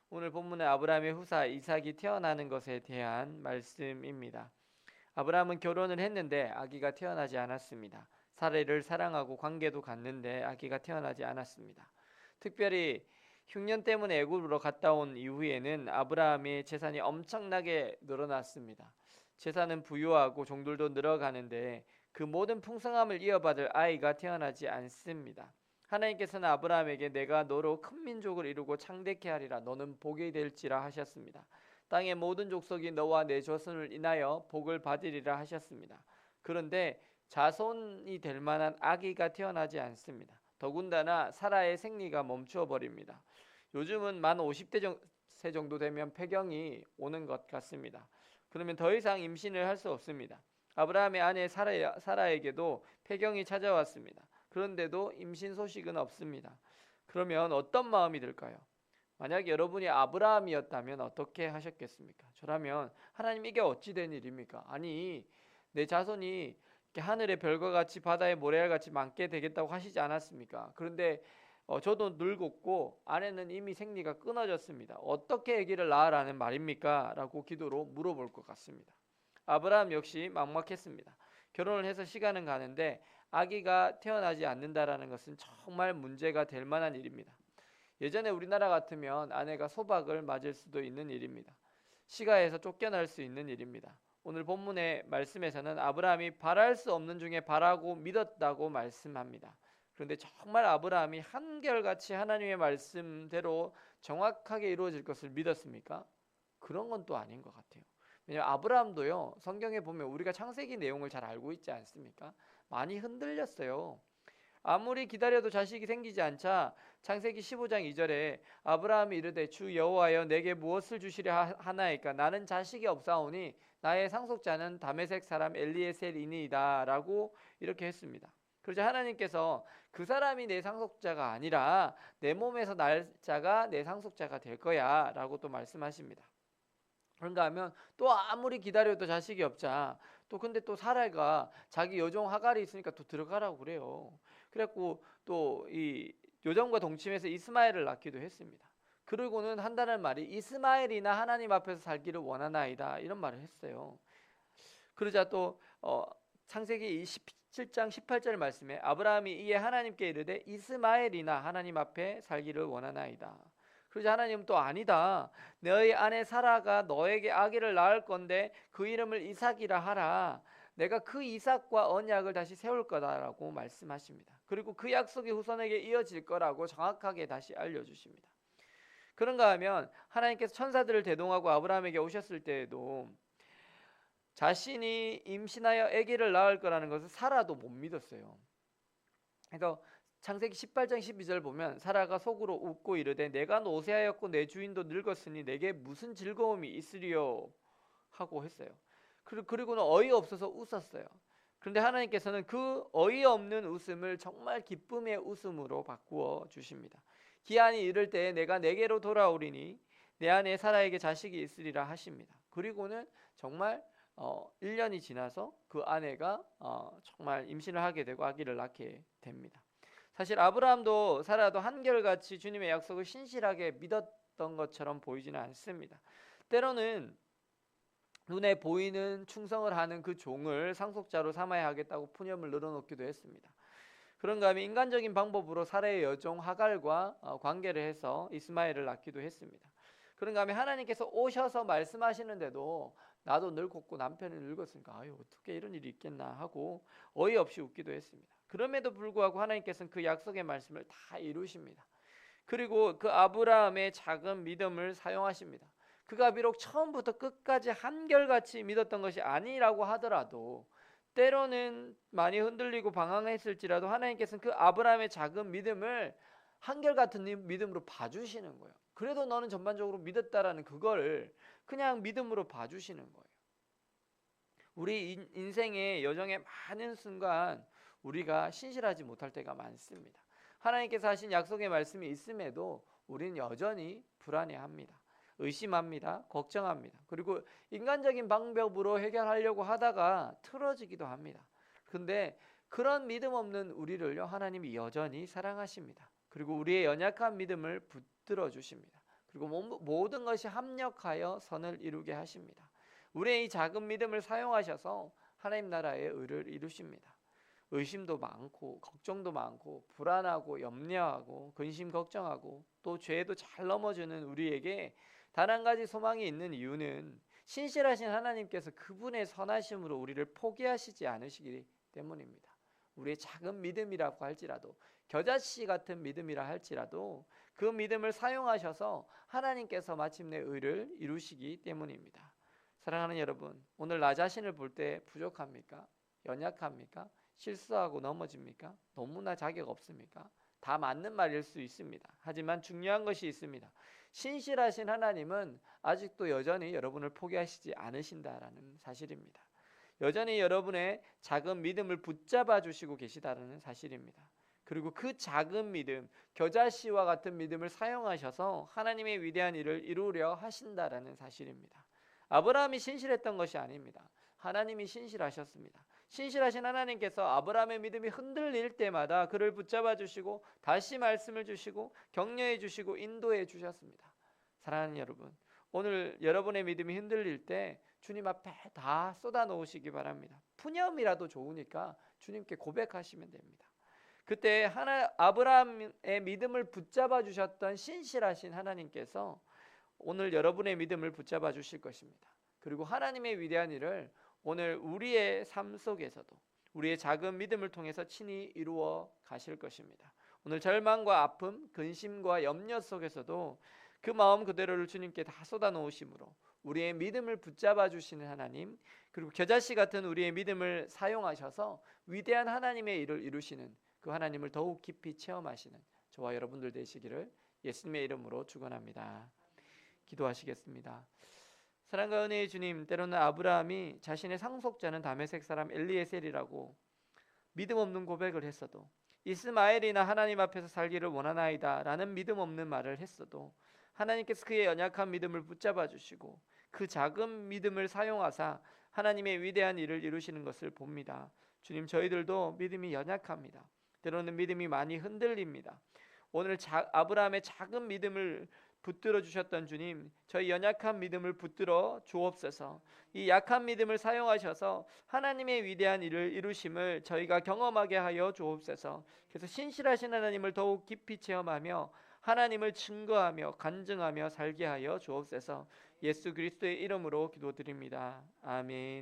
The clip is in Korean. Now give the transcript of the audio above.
오늘 본문은 아브라함의 후사 이삭이 태어나는 것에 대한 말씀입니다. 아브라함은 결혼을 했는데 아기가 태어나지 않았습니다. 사레를 사랑하고 관계도 갖는데 아기가 태어나지 않았습니다. 특별히 흉년 때문에 애굽으로 갔다 온 이후에는 아브라함의 재산이 엄청나게 늘어났습니다. 재산은 부유하고 종들도 늘어가는데 그 모든 풍성함을 이어받을 아이가 태어나지 않습니다. 하나님께서는 아브라함에게 내가 너로 큰 민족을 이루고 창대케 하리라 너는 복이 될지라 하셨습니다. 땅의 모든 족속이 너와 내 자손을 인하여 복을 받으리라 하셨습니다. 그런데 자손이 될 만한 아기가 태어나지 않습니다. 더군다나 사라의 생리가 멈추어 버립니다. 요즘은 만 50대 세 정도 되면 폐경이 오는 것 같습니다. 그러면 더 이상 임신을 할 수 없습니다. 아브라함의 아내 사라에게도 폐경이 찾아왔습니다. 그런데도 임신 소식은 없습니다. 그러면 어떤 마음이 들까요? 만약 여러분이 아브라함이었다면 어떻게 하셨겠습니까? 저라면 하나님 이게 어찌 된 일입니까? 아니 내 자손이 이렇게 하늘의 별과 같이 바다의 모래알같이 많게 되겠다고 하시지 않았습니까? 그런데 저도 늙었고 아내는 이미 생리가 끊어졌습니다. 어떻게 아기를 낳으라는 말입니까? 라고 기도로 물어볼 것 같습니다. 아브라함 역시 막막했습니다. 결혼을 해서 시간은 가는데 아기가 태어나지 않는다라는 것은 정말 문제가 될 만한 일입니다. 예전에 우리나라 같으면 아내가 소박을 맞을 수도 있는 일입니다. 시가에서 쫓겨날 수 있는 일입니다. 오늘 본문의 말씀에서는 아브라함이 바랄 수 없는 중에 바라고 믿었다고 말씀합니다. 그런데 정말 아브라함이 한결같이 하나님의 말씀대로 정확하게 이루어질 것을 믿었습니까? 그런 건 또 아닌 것 같아요. 왜냐하면 아브라함도요, 성경에 보면 우리가 창세기 내용을 잘 알고 있지 않습니까? 많이 흔들렸어요. 아무리 기다려도 자식이 생기지 않자 창세기 15장 2절에 아브라함이 이르되 주 여호와여 내게 무엇을 주시려 하나이까 나는 자식이 없사오니 나의 상속자는 다메섹 사람 엘리에셀이니이다 라고 이렇게 했습니다. 그러자 하나님께서 그 사람이 내 상속자가 아니라 내 몸에서 날 자가 내 상속자가 될 거야 라고 또 말씀하십니다. 그런가 하면 또 아무리 기다려도 자식이 없자 또 근데 또 사라가 자기 여종 하갈이 있으니까 또 들어가라고 그래요. 그래갖고 또 이 요정과 동침해서 이스마엘을 낳기도 했습니다. 그러고는 한다는 말이 이스마엘이나 하나님 앞에서 살기를 원하나이다 이런 말을 했어요. 그러자 또 창세기 27장 18절 말씀에 아브라함이 이에 하나님께 이르되 이스마엘이나 하나님 앞에 살기를 원하나이다. 그러자 하나님은 또 아니다. 너의 아내 사라가 너에게 아기를 낳을 건데 그 이름을 이삭이라 하라. 내가 그 이삭과 언약을 다시 세울 거다라고 말씀하십니다. 그리고 그 약속이 후손에게 이어질 거라고 정확하게 다시 알려주십니다. 그런가 하면 하나님께서 천사들을 대동하고 아브라함에게 오셨을 때에도 자신이 임신하여 아기를 낳을 거라는 것을 사라도 못 믿었어요. 그래서 창세기 18장 12절 보면 사라가 속으로 웃고 이르되 내가 노쇠하였고 내 주인도 늙었으니 내게 무슨 즐거움이 있으리요 하고 했어요. 그리고는 어이없어서 웃었어요. 그런데 하나님께서는 그 어이없는 웃음을 정말 기쁨의 웃음으로 바꾸어 주십니다. 기한이 이를 때에 내가 내게로 돌아오리니 내 아내 사라에게 자식이 있으리라 하십니다. 그리고는 정말 1년이 지나서 그 아내가 정말 임신을 하게 되고 아기를 낳게 됩니다. 사실 아브라함도 사라도 한결같이 주님의 약속을 신실하게 믿었던 것처럼 보이지는 않습니다. 때로는 눈에 보이는 충성을 하는 그 종을 상속자로 삼아야 하겠다고 푸념을 늘어놓기도 했습니다. 그런가 하면 인간적인 방법으로 사라의 여종 하갈과 관계를 해서 이스마엘을 낳기도 했습니다. 그런가 하면 하나님께서 오셔서 말씀하시는데도 나도 늙었고 남편이 늙었으니까 아유 어떻게 이런 일이 있겠나 하고 어이없이 웃기도 했습니다. 그럼에도 불구하고 하나님께서는 그 약속의 말씀을 다 이루십니다. 그리고 그 아브라함의 작은 믿음을 사용하십니다. 그가 비록 처음부터 끝까지 한결같이 믿었던 것이 아니라고 하더라도 때로는 많이 흔들리고 방황했을지라도 하나님께서는 그 아브라함의 작은 믿음을 한결같은 믿음으로 봐주시는 거예요. 그래도 너는 전반적으로 믿었다라는 그걸 그냥 믿음으로 봐주시는 거예요. 우리 인생의 여정의 많은 순간 우리가 신실하지 못할 때가 많습니다. 하나님께서 하신 약속의 말씀이 있음에도 우리는 여전히 불안해합니다. 의심합니다. 걱정합니다. 그리고 인간적인 방법으로 해결하려고 하다가 틀어지기도 합니다. 근데 그런 믿음 없는 우리를요 하나님이 여전히 사랑하십니다. 그리고 우리의 연약한 믿음을 붙들어 주십니다. 그리고 모든 것이 합력하여 선을 이루게 하십니다. 우리의 이 작은 믿음을 사용하셔서 하나님 나라의 의를 이루십니다. 의심도 많고 걱정도 많고 불안하고 염려하고 근심 걱정하고 또 죄에도 잘 넘어지는 우리에게 단 한 가지 소망이 있는 이유는 신실하신 하나님께서 그분의 선하심으로 우리를 포기하시지 않으시기 때문입니다. 우리의 작은 믿음이라고 할지라도 겨자씨 같은 믿음이라 할지라도 그 믿음을 사용하셔서 하나님께서 마침내 의를 이루시기 때문입니다. 사랑하는 여러분, 오늘 나 자신을 볼 때 부족합니까? 연약합니까? 실수하고 넘어집니까? 너무나 자격 없습니까? 다 맞는 말일 수 있습니다. 하지만 중요한 것이 있습니다. 신실하신 하나님은 아직도 여전히 여러분을 포기하시지 않으신다라는 사실입니다. 여전히 여러분의 작은 믿음을 붙잡아 주시고 계시다는 사실입니다. 그리고 그 작은 믿음, 겨자씨와 같은 믿음을 사용하셔서 하나님의 위대한 일을 이루려 하신다라는 사실입니다. 아브라함이 신실했던 것이 아닙니다. 하나님이 신실하셨습니다. 신실하신 하나님께서 아브라함의 믿음이 흔들릴 때마다 그를 붙잡아 주시고 다시 말씀을 주시고 격려해 주시고 인도해 주셨습니다. 사랑하는 여러분, 오늘 여러분의 믿음이 흔들릴 때 주님 앞에 다 쏟아 놓으시기 바랍니다. 푸념이라도 좋으니까 주님께 고백하시면 됩니다. 그때 아브라함의 믿음을 붙잡아 주셨던 신실하신 하나님께서 오늘 여러분의 믿음을 붙잡아 주실 것입니다. 그리고 하나님의 위대한 일을 오늘 우리의 삶 속에서도 우리의 작은 믿음을 통해서 친히 이루어 가실 것입니다. 오늘 절망과 아픔, 근심과 염려 속에서도 그 마음 그대로를 주님께 다 쏟아 놓으심으로 우리의 믿음을 붙잡아 주시는 하나님, 그리고 겨자씨 같은 우리의 믿음을 사용하셔서 위대한 하나님의 일을 이루시는 그 하나님을 더욱 깊이 체험하시는 저와 여러분들 되시기를 예수님의 이름으로 축원합니다. 기도하시겠습니다. 사랑과 은혜의 주님, 때로는 아브라함이 자신의 상속자는 다메섹 사람 엘리에셀이라고 믿음 없는 고백을 했어도, 이스마엘이나 하나님 앞에서 살기를 원하나이다 라는 믿음 없는 말을 했어도 하나님께서 그의 연약한 믿음을 붙잡아 주시고 그 작은 믿음을 사용하사 하나님의 위대한 일을 이루시는 것을 봅니다. 주님, 저희들도 믿음이 연약합니다. 때로는 믿음이 많이 흔들립니다. 오늘 아브라함의 작은 믿음을 붙들어 주셨던 주님, 저희 연약한 믿음을 붙들어 주옵소서. 이 약한 믿음을 사용하셔서 하나님의 위대한 일을 이루심을 저희가 경험하게 하여 주옵소서. 그래서 신실하신 하나님을 더욱 깊이 체험하며 하나님을 증거하며 간증하며 살게 하여 주옵소서. 예수 그리스도의 이름으로 기도드립니다. 아멘.